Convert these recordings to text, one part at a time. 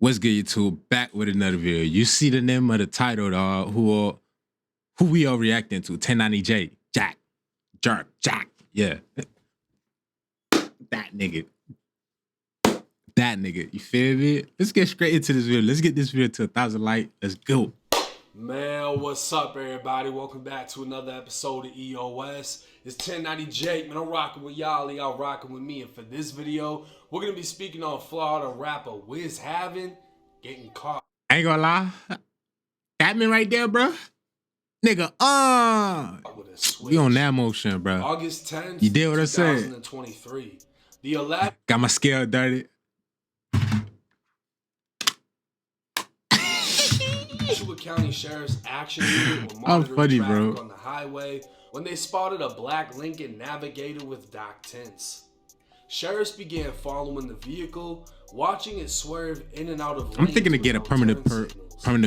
What's good, YouTube? Back with another video. You see the name of the title, dog. Who we are reacting to? 1090J. Jack. Jerk. Jack. Yeah. That nigga. That nigga. You feel me? Let's get straight into this video. Let's get this video to 1,000 likes. Let's go. Man, what's up, everybody? Welcome back to another episode of EOS. It's 1090J. Man, I'm rocking with y'all rocking with me. And for this video, we're going to be speaking on Florida rapper Wizz Havinn getting caught. I ain't gonna lie. That man right there, bro. Nigga, we on that motion, bro. August 10th, you did what I said. 2023. The elaborate... Got my scale dirty. County Sheriff's Action Unit were I'm monitoring funny, traffic bro. on the highway when they spotted a black Lincoln Navigator with dock tints. Sheriffs began following the vehicle, watching it swerve in and out of lanes. I'm thinking to get a permanent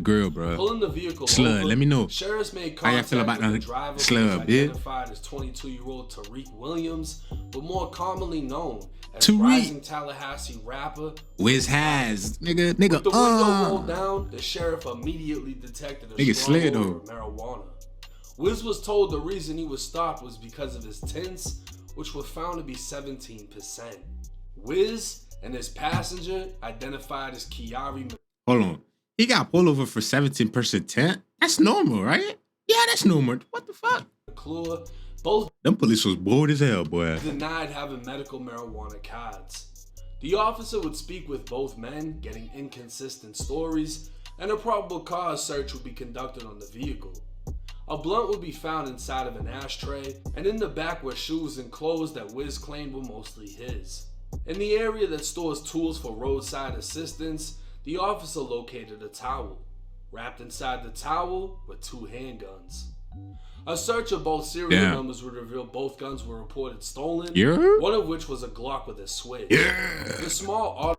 grill, bro. Pulling the vehicle Slug, over, let me know. Sheriffs made how y'all contact feel about with the that driver, slug, identified as 22-year-old Tariq Williams, but more commonly known as Tariq. rising Tallahassee rapper Wizz has, nigga. With the window rolled down, the sheriff immediately detected a strong odor of marijuana. Wizz was told the reason he was stopped was because of his tints, which were found to be 17%. Wizz and his passenger, identified as Kiari. Hold on. He got pulled over for 17% tint? That's normal, right? Yeah, that's normal. What the fuck? McClure, both them police was bored as hell, boy. Denied having medical marijuana cards. The officer would speak with both men, getting inconsistent stories, and a probable cause search would be conducted on the vehicle. A blunt would be found inside of an ashtray, and in the back were shoes and clothes that Wizz claimed were mostly his. In the area that stores tools for roadside assistance, the officer located a towel. Wrapped inside the towel were 2 handguns. A search of both serial numbers would reveal both guns were reported stolen, one of which was a Glock with a switch. The small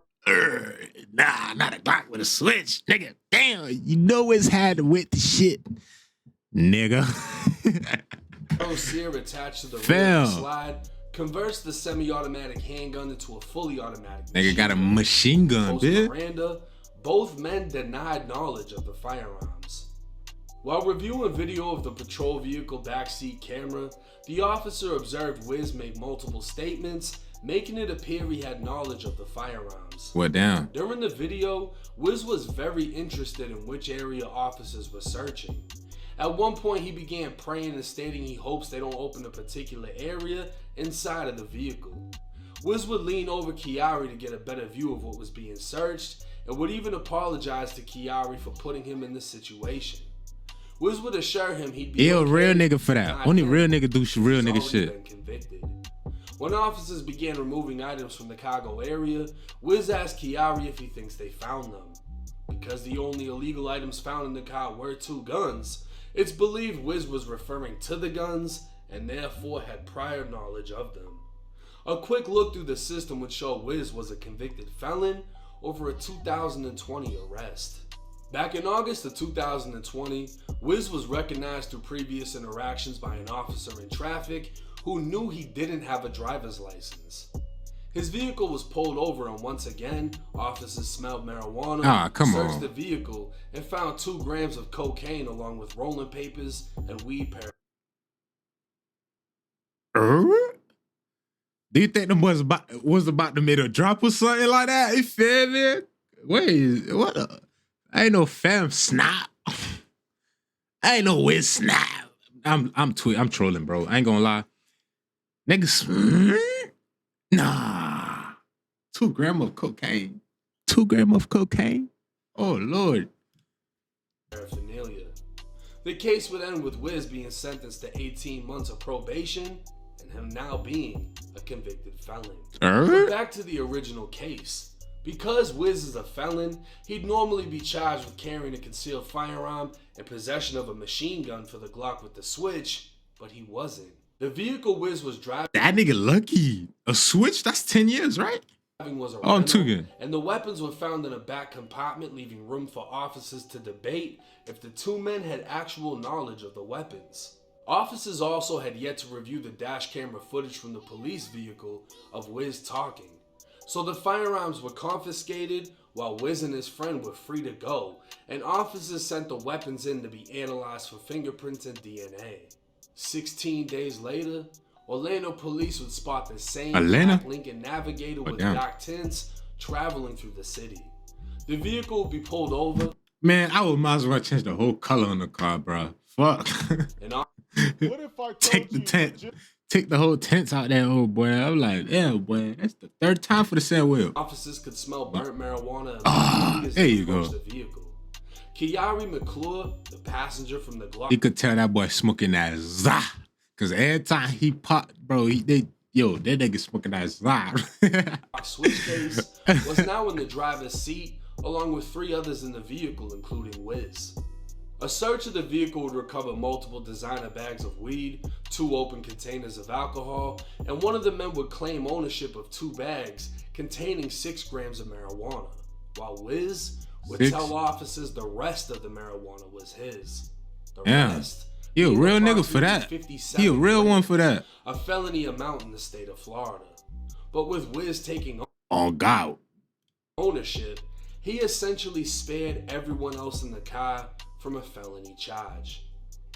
nah, not a Glock with a switch. Nigga, damn, you know it's had with the shit. Nigga. Sear attached to the rear of the slide converts the semi-automatic handgun into a fully automatic. Nigga got a machine gun, bitch. Miranda, both men denied knowledge of the firearms. While reviewing video of the patrol vehicle backseat camera, the officer observed Wizz make multiple statements, making it appear he had knowledge of the firearms. What down? During the video, Wizz was very interested in which area officers were searching. At one point, he began praying and stating he hopes they don't open a particular area inside of the vehicle. Wizz would lean over Kiari to get a better view of what was being searched, and would even apologize to Kiari for putting him in this situation. Wizz would assure him he'd be a real nigga for that. Only real nigga do real nigga shit. When officers began removing items from the cargo area, Wizz asked Kiari if he thinks they found them. Because the only illegal items found in the car were 2 guns, it's believed Wizz was referring to the guns and therefore had prior knowledge of them. A quick look through the system would show Wizz was a convicted felon over a 2020 arrest. Back in August of 2020, Wizz was recognized through previous interactions by an officer in traffic who knew he didn't have a driver's license. His vehicle was pulled over, and once again, officers smelled marijuana, searched the vehicle, and found 2 grams of cocaine along with rolling papers and weed Do you think the boys was about to make a drop or something like that? You feel me? Wait, what? I ain't no fam snap. I ain't no Wizz snap. I'm trolling, bro. I ain't gonna lie. Niggas, nah. 2 grams of cocaine. 2 grams of cocaine? Oh, Lord. Paraphernalia. The case would end with Wizz being sentenced to 18 months of probation and him now being a convicted felon. But back to the original case. Because Wizz is a felon, he'd normally be charged with carrying a concealed firearm and possession of a machine gun for the Glock with the switch, but he wasn't. The vehicle Wizz was driving... That nigga lucky. A switch? That's 10 years, right? Was a I'm too good. And the weapons were found in a back compartment, leaving room for officers to debate if the 2 men had actual knowledge of the weapons. Officers also had yet to review the dash camera footage from the police vehicle of Wizz talking. So the firearms were confiscated while Wizz and his friend were free to go, and officers sent the weapons in to be analyzed for fingerprints and DNA. 16 days later, Orlando police would spot the same black Lincoln Navigator with dark tints traveling through the city. The vehicle would be pulled over. Man, I would might as well change the whole color on the car, bro. Fuck. What if I Take the tent. Take the whole tents out there, old boy. I'm like, yeah, boy, that's the third time for the same wheel. Officers could smell burnt marijuana as there they you go. approached the vehicle. Kiari McClure, the passenger from the Glock, You could tell that boy smoking that za. Cause every time he popped, bro, that nigga smoking that za. switch case was now in the driver's seat, along with 3 others in the vehicle, including Wizz. A search of the vehicle would recover multiple designer bags of weed, 2 open containers of alcohol, and one of the men would claim ownership of 2 bags containing 6 grams of marijuana, while Wizz would tell officers the rest of the marijuana was his. The rest, he a real nigga for that. He a real one for that. A felony amount in the state of Florida. But with Wizz taking ownership, he essentially spared everyone else in the car from a felony charge.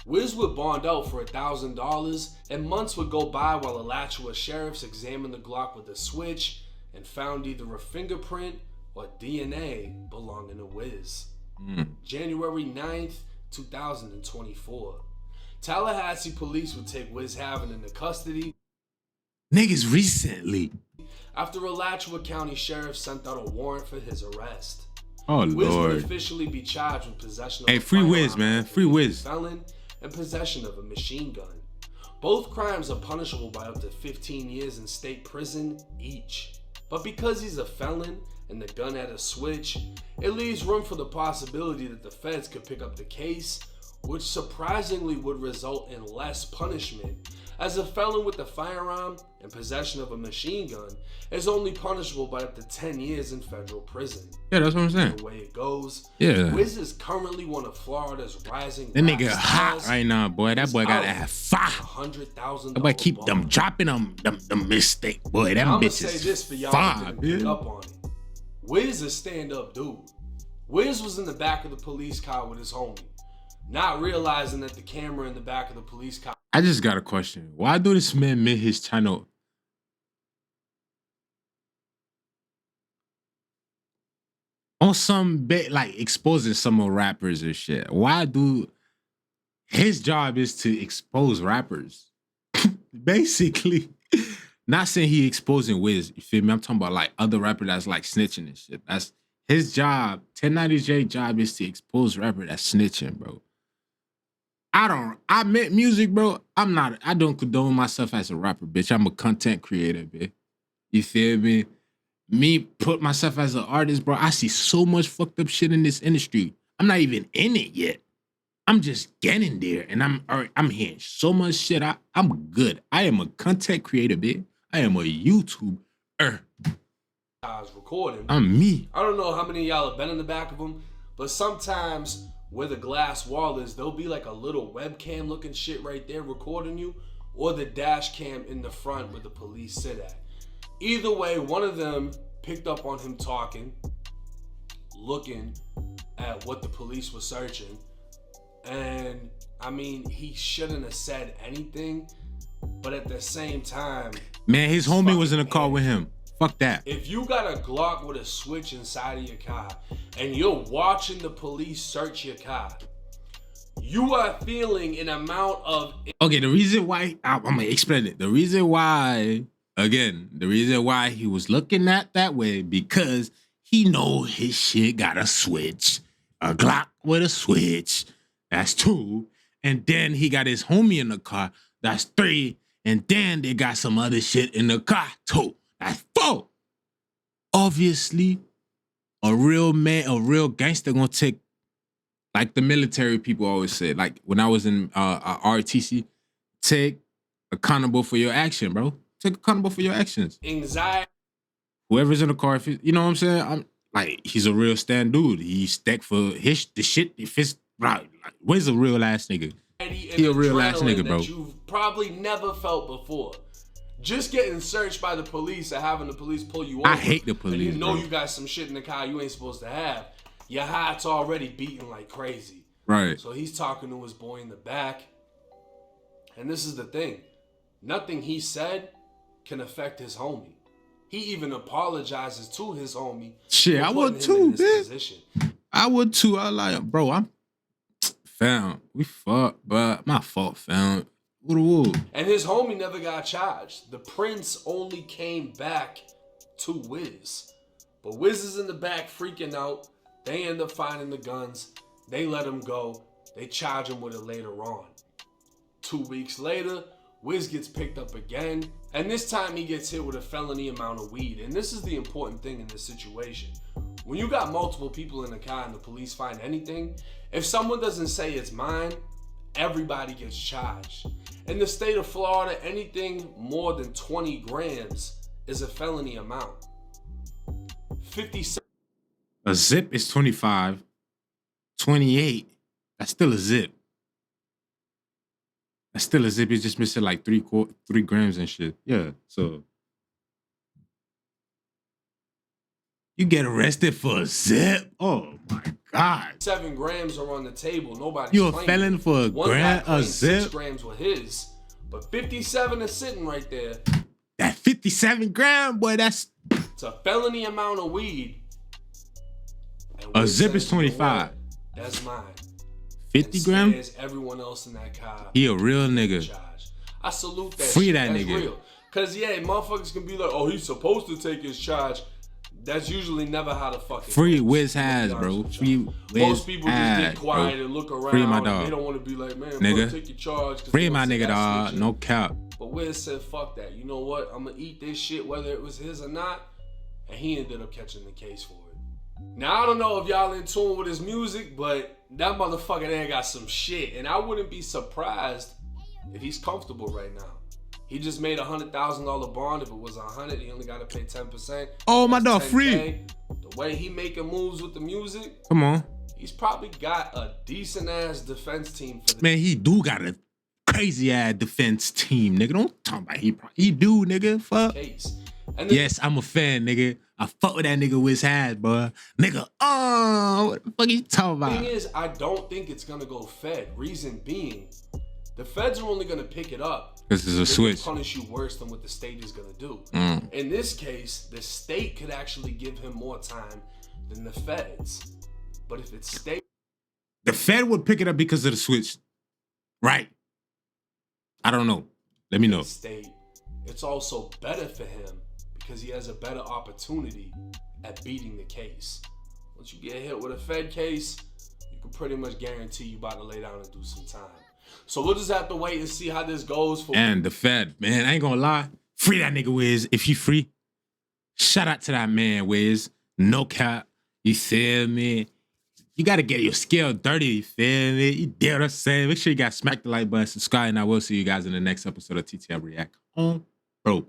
Wizz would bond out for $1,000, and months would go by while Alachua sheriffs examined the Glock with a switch and found either a fingerprint or DNA belonging to Wizz. January 9th, 2024. Tallahassee police would take Wizz Havinn into custody. Niggas recently. After Alachua County Sheriff sent out a warrant for his arrest. Oh, Wizz Lord. would officially be charged with possession of Hey, a free firearm, Wizz, man. Free Wizz. felon, and possession of a machine gun. Both crimes are punishable by up to 15 years in state prison each. But because he's a felon and the gun had a switch, it leaves room for the possibility that the feds could pick up the case, which surprisingly would result in less punishment, as a felon with a firearm and possession of a machine gun is only punishable by up to 10 years in federal prison. Yeah, that's what I'm saying. The way it goes, Yeah. Wizz is currently one of Florida's rising That nigga rap hot stars. right now, boy. That boy got Out that fire. $100,000. That boy keep bond. them dropping them mistake, boy. That Now, I'm gonna bitch say is this for y'all fire, that didn't pick dude. up on it. Wizz is a stand-up dude. Wizz was in the back of the police car with his homie, not realizing that the camera in the back of the police car. I just got a question. Why do this man make his channel on some bit like exposing some of rappers and shit? Why do his job is to expose rappers? Basically. Not saying he exposing Wizz, you feel me? I'm talking about like other rappers that's like snitching and shit. That's his job. 1090J job is to expose rapper that's snitching, bro. I make music, bro. I don't condone myself as a rapper, bitch. I'm a content creator, bitch. You feel me? Me put myself as an artist, bro. I see so much fucked up shit in this industry. I'm not even in it yet. I'm just getting there, and I'm hearing so much shit. I'm good. I am a content creator, bitch. I am a YouTuber. Recording. I'm me. I don't know how many of y'all have been in the back of them, but sometimes where the glass wall is, there'll be like a little webcam looking shit right there recording you, or the dash cam in the front where the police sit at. Either way, one of them picked up on him talking, looking at what the police were searching, and I mean, he shouldn't have said anything, but at the same time, man, his homie was in the car with him. Fuck that. if you got a Glock with a switch inside of your car and you're watching the police search your car, you are feeling an amount of... Okay, the reason why, I'm gonna explain it. The reason why he was looking at that way, because he know his shit got a switch. A Glock with a switch. That's 2. And then he got his homie in the car. That's 3. And then they got some other shit in the car. 2. That's 4. Obviously, a real man, a real gangster gonna take, like the military people always say, like when I was in RTC, take accountable for your action, bro. Take accountable for your actions. Anxiety. Whoever's in the car, you know what I'm saying? I'm like, he's a real stand dude. He's stacked for the shit. If it's right, like, where's a real ass nigga? He a real ass nigga, bro. That you've probably never felt before. Just getting searched by the police and having the police pull you over. I hate the police. And you know bro. you got some shit in the car you ain't supposed to have. Your heart's already beating like crazy. Right. So he's talking to his boy in the back. And this is the thing. Nothing he said can affect his homie. He even apologizes to his homie. Shit, I would too, bitch. I would too. I like, bro, I'm fam. We fucked, but my fault, fam. Woo. And his homie never got charged. The Prince only came back to Wizz. But Wizz is in the back freaking out. They end up finding the guns. They let him go. They charge him with it later on. 2 weeks later, Wizz gets picked up again. And this time he gets hit with a felony amount of weed. And this is the important thing in this situation. When you got multiple people in the car and the police find anything, if someone doesn't say it's mine, everybody gets charged. In the state of Florida, anything more than 20 grams is a felony amount. 57. A zip is 25. 28. That's still a zip. That's still a zip. It's just missing like 3 grams and shit. Yeah. So you get arrested for a zip? Oh my God. 7 grams are on the table. Nobody's You a claiming felon it. for One guy a claimed zip? 6 grams were his, but 57 is sitting right there. That 57 gram, boy, that's It's a felony amount of weed. And a Wizz zip is says, "You know 25. what? That's mine." 50 And gram? scares everyone else in that car. He a real nigga. Charge. I salute that. Free shit. that That's nigga. real. Cause yeah, motherfuckers can be like, "Oh, he's supposed to take his charge." That's usually never how the fuck it Free goes. Wizz has, To be bro. honest with Free y'all. Wizz Most people just has, get quiet bro. and look around. Free my and dog. They don't want to be like, "Man, Nigga. bro, take your charge." 'cause Free they my gonna say nigga, that's dog. snitching. No cap. But Wizz said, "Fuck that. You know what? I'm gonna eat this shit whether it was his or not." And he ended up catching the case for it. Now I don't know if y'all in tune with his music, but that motherfucker there got some shit, and I wouldn't be surprised if he's comfortable right now. He just made $100,000 bond. If it was 100, he only got to pay 10%. Oh, my That's dog, 10K. free. The way he making moves with the music, Come on. he's probably got a decent ass defense team for the Man, he do got a crazy ass defense team, nigga. Don't talk about he do, nigga. Fuck. case. And then Yes, I'm a fan, nigga. I fuck with that nigga Wizz has, bro. Nigga, what the fuck you talking the thing about? is, I don't think it's gonna go Fed. Reason being, the Feds are only gonna pick it up. This is a They switch. can punish you worse than what the state is gonna do. Mm. In this case, the state could actually give him more time than the Feds. But if it's state, The Fed would pick it up because of the switch. Right. I don't know. Let me know. state, it's also better for him because he has a better opportunity at beating the case. Once you get hit with a Fed case, you can pretty much guarantee you about to lay down and do some time. So we'll just have to wait and see how this goes for. And the Fed, man, I ain't gonna lie. Free that nigga Wizz. If you free, shout out to that man, Wizz. No cap. You feel me? You gotta get your scale dirty, you feel me? You dare what I'm saying? Make sure you guys smack the like button, subscribe, and I will see you guys in the next episode of TTL React. Bro.